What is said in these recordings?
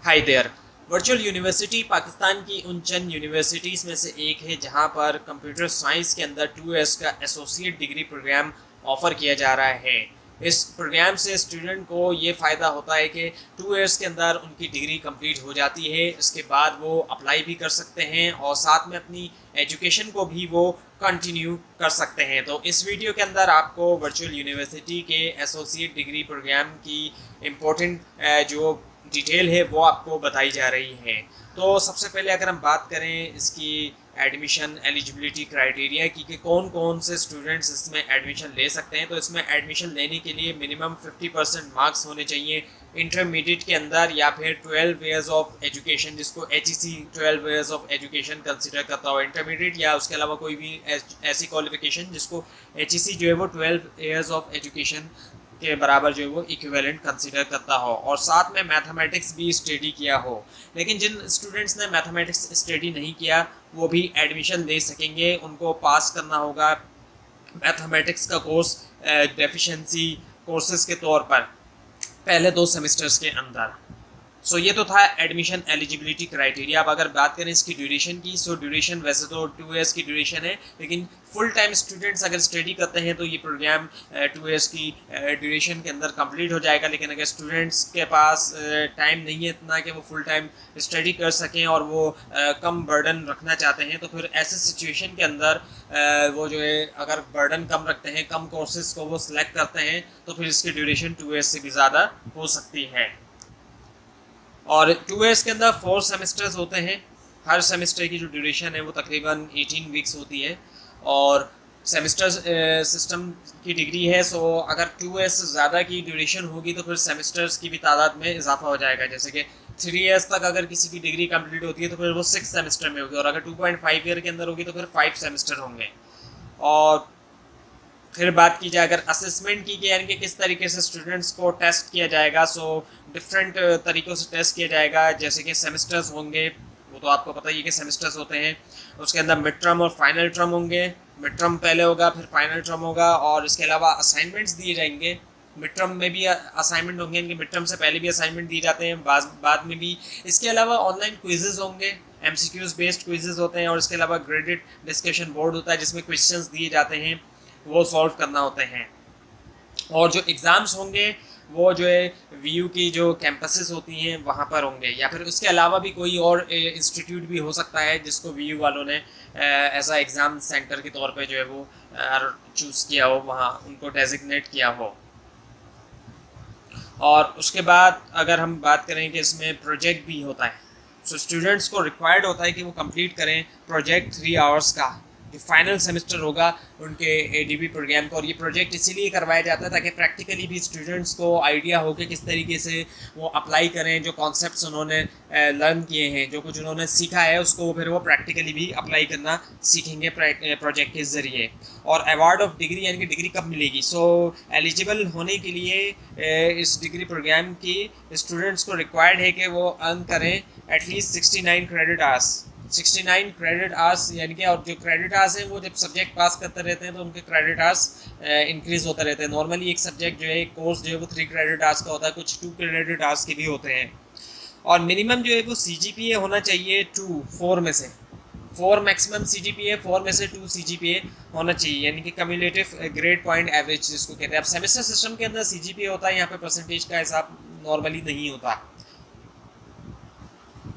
Hi there. Virtual university Pakistan की उन चंद universities में से एक है जहां पर कंप्यूटर साइंस के अंदर 2 इयर्स का एसोसिएट डिग्री प्रोग्राम ऑफ़र किया जा रहा है। इस प्रोग्राम से स्टूडेंट को ये फ़ायदा होता है कि 2 इयर्स के अंदर उनकी डिग्री कंप्लीट हो जाती है। इसके बाद वो अप्लाई भी कर सकते हैं और साथ में अपनी एजुकेशन को भी वो कंटिन्यू कर सकते हैं। तो इस वीडियो के अंदर आपको वर्चुअल यूनिवर्सिटी के एसोसिएट डिग्री प्रोग्राम की इम्पोर्टेंट जो डिटेल है वो आपको बताई जा रही है। तो सबसे पहले अगर हम बात करें इसकी एडमिशन एलिजिबिलिटी क्राइटेरिया की कि कौन कौन से स्टूडेंट्स इसमें एडमिशन ले सकते हैं, तो इसमें एडमिशन लेने के लिए मिनिमम 50% मार्क्स होने चाहिए इंटरमीडिएट के अंदर, या फिर 12 ईयर्स ऑफ एजुकेशन, जिसको HEC 12 years of education consider करता हो इंटरमीडिएट, या उसके अलावा कोई भी ऐसी क्वालिफिकेशन जिसको HEC जो है वो 12 ईयर्स ऑफ एजुकेशन के बराबर जो है वो इक्विवेलेंट कंसीडर करता हो, और साथ में मैथमेटिक्स भी स्टडी किया हो। लेकिन जिन स्टूडेंट्स ने मैथमेटिक्स स्टडी नहीं किया वो भी एडमिशन ले सकेंगे। उनको पास करना होगा मैथमेटिक्स का कोर्स डेफिशिएंसी कोर्सेज के तौर पर पहले 2 सेमेस्टर्स के अंदर। सो ये तो था एडमिशन एलिजिबिलिटी क्राइटेरिया। अब अगर बात करें इसकी ड्यूरेशन की, सो ड्यूरेशन वैसे तो 2 इयर्स की ड्यूरेशन है, लेकिन फुल टाइम स्टूडेंट्स अगर स्टडी करते हैं तो ये प्रोग्राम 2 इयर्स की ड्यूरेशन के अंदर कंप्लीट हो जाएगा। लेकिन अगर स्टूडेंट्स के पास टाइम नहीं है इतना कि वो फुल टाइम स्टडी कर सकें और वो कम बर्डन रखना चाहते हैं, तो फिर ऐसे सिचुएशन के अंदर वो जो है अगर बर्डन कम रखते हैं, कम कोर्सेज को वो सिलेक्ट करते हैं, तो फिर इसकी ड्यूरेशन 2 इयर्स से भी ज़्यादा हो सकती है। और 2 इयर्स के अंदर 4 सेमेस्टर्स होते हैं। हर सेमेस्टर की जो ड्यूरेशन है वो तकरीबन 18 वीक्स होती है, और सेमेस्टर सिस्टम की डिग्री है। सो अगर 2 इयर्स से ज़्यादा की ड्यूरेशन होगी तो फिर सेमेस्टर्स की भी तादाद में इजाफा हो जाएगा। जैसे कि 3 इयर्स तक अगर किसी की डिग्री कंप्लीट होती है तो फिर वो 6 सेमेस्टर में होगी, और अगर 2.5 ईयर के अंदर होगी तो फिर 5 सेमेस्टर होंगे। और फिर बात की जाए अगर असेसमेंट की, यानी कि किस तरीके से स्टूडेंट्स को टेस्ट किया जाएगा, सो डिफरेंट तरीक़ों से टेस्ट किया जाएगा। जैसे कि सेमेस्टर्स होंगे, वो तो आपको पता ही है कि सेमेस्टर्स होते हैं। उसके अंदर मिड टर्म और फाइनल टर्म होंगे। मिड टर्म पहले होगा, फिर फाइनल टर्म होगा, और इसके अलावा असाइनमेंट्स दिए जाएंगे। मिड टर्म में भी असाइनमेंट होंगे, इनके मिड टर्म से पहले भी असाइनमेंट दिए जाते हैं, बाद में भी। इसके अलावा ऑनलाइन क्विजेज़ होंगे, MCQs बेस्ड क्विजेज़ होते हैं, और इसके अलावा ग्रेडेड डिस्कशन बोर्ड होता है जिसमें क्वेश्चंस दिए जाते हैं, वो सॉल्व करना होते हैं। और जो एग्ज़ाम्स होंगे वो जो है VU की जो कैंपसेस होती हैं वहाँ पर होंगे, या फिर उसके अलावा भी कोई और इंस्टीट्यूट भी हो सकता है जिसको VU वालों ने ऐसा एग्ज़ाम सेंटर के तौर पे जो है वो चूज़ किया हो, वहाँ उनको डेजिग्नेट किया हो। और उसके बाद अगर हम बात करें कि इसमें प्रोजेक्ट भी होता है, सो स्टूडेंट्स को रिक्वायर्ड होता है कि वो कंप्लीट करें प्रोजेक्ट 3 आवर्स का, जो फाइनल सेमेस्टर होगा उनके ADB प्रोग्राम का। और ये प्रोजेक्ट इसीलिए करवाया जाता है ताकि प्रैक्टिकली भी स्टूडेंट्स को आइडिया हो कि किस तरीके से वो अप्लाई करें, जो कॉन्सेप्ट्स उन्होंने लर्न किए हैं, जो कुछ उन्होंने सीखा है उसको फिर वो प्रैक्टिकली भी अप्लाई करना सीखेंगे प्रोजेक्ट के ज़रिए। और अवार्ड ऑफ डिग्री, यानी कि डिग्री कब मिलेगी, सो एलिजिबल होने के लिए इस डिग्री प्रोग्राम की स्टूडेंट्स को रिक्वायर्ड है कि वो अर्न करें at least 69 credit hours. 69 credit hours, यानी कि और जो क्रेडिट आवर्स हैं वो जब सब्जेक्ट पास करते रहते हैं तो उनके क्रेडिट आवर्स इंक्रीज़ होते रहते हैं। नॉर्मली एक सब्जेक्ट जो है, एक कोर्स जो है वो 3 क्रेडिट आवर्स का होता है, कुछ 2 क्रेडिट आवर्स के भी होते हैं। और मिनिमम जो है वो CGPA होना चाहिए 2, 4 में से 4 मैक्सिमम CGPA, 4 में से 2 CGPA होना चाहिए, यानी कि कम्युलेटिव ग्रेड पॉइंट एवरेज जिसको कहते हैं। अब सेमेस्टर सिस्टम के अंदर CGPA होता है, यहाँ पे परसेंटेज का हिसाब नॉर्मली नहीं होता।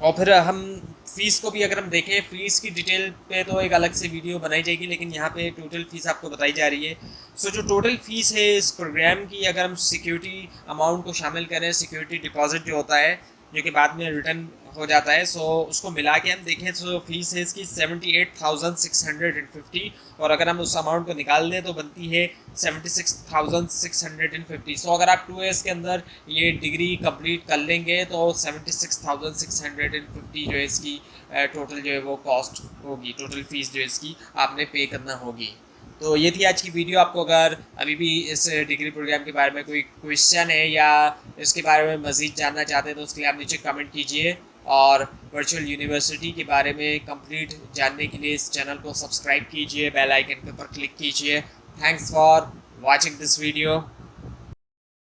और फिर हम फ़ीस को भी अगर हम देखें, फ़ीस की डिटेल पे तो एक अलग से वीडियो बनाई जाएगी, लेकिन यहाँ पे टोटल फ़ीस आपको बताई जा रही है। सो जो टोटल फ़ीस है इस प्रोग्राम की, अगर हम सिक्योरिटी अमाउंट को शामिल करें, सिक्योरिटी डिपॉजिट जो होता है जो कि बाद में रिटर्न हो जाता है, सो उसको मिला के हम देखें तो फीस है इसकी 78,650, और अगर हम उस अमाउंट को निकाल दें तो बनती है 76,650। सो अगर आप 2 इयर्स के अंदर ये डिग्री कंप्लीट कर लेंगे तो 76,650 जो है इसकी टोटल जो है वो कॉस्ट होगी, टोटल फ़ीस जो है इसकी आपने पे करना होगी। तो ये थी आज की वीडियो। आपको अगर अभी भी इस डिग्री प्रोग्राम के बारे में कोई क्वेश्चन है या इसके बारे में मज़ीद जानना चाहते हैं तो उसके लिए आप नीचे कमेंट कीजिए, और वर्चुअल यूनिवर्सिटी के बारे में कंप्लीट जानने के लिए इस चैनल को सब्सक्राइब कीजिए, बेल आइकन के ऊपर क्लिक कीजिए। Thanks for watching this video.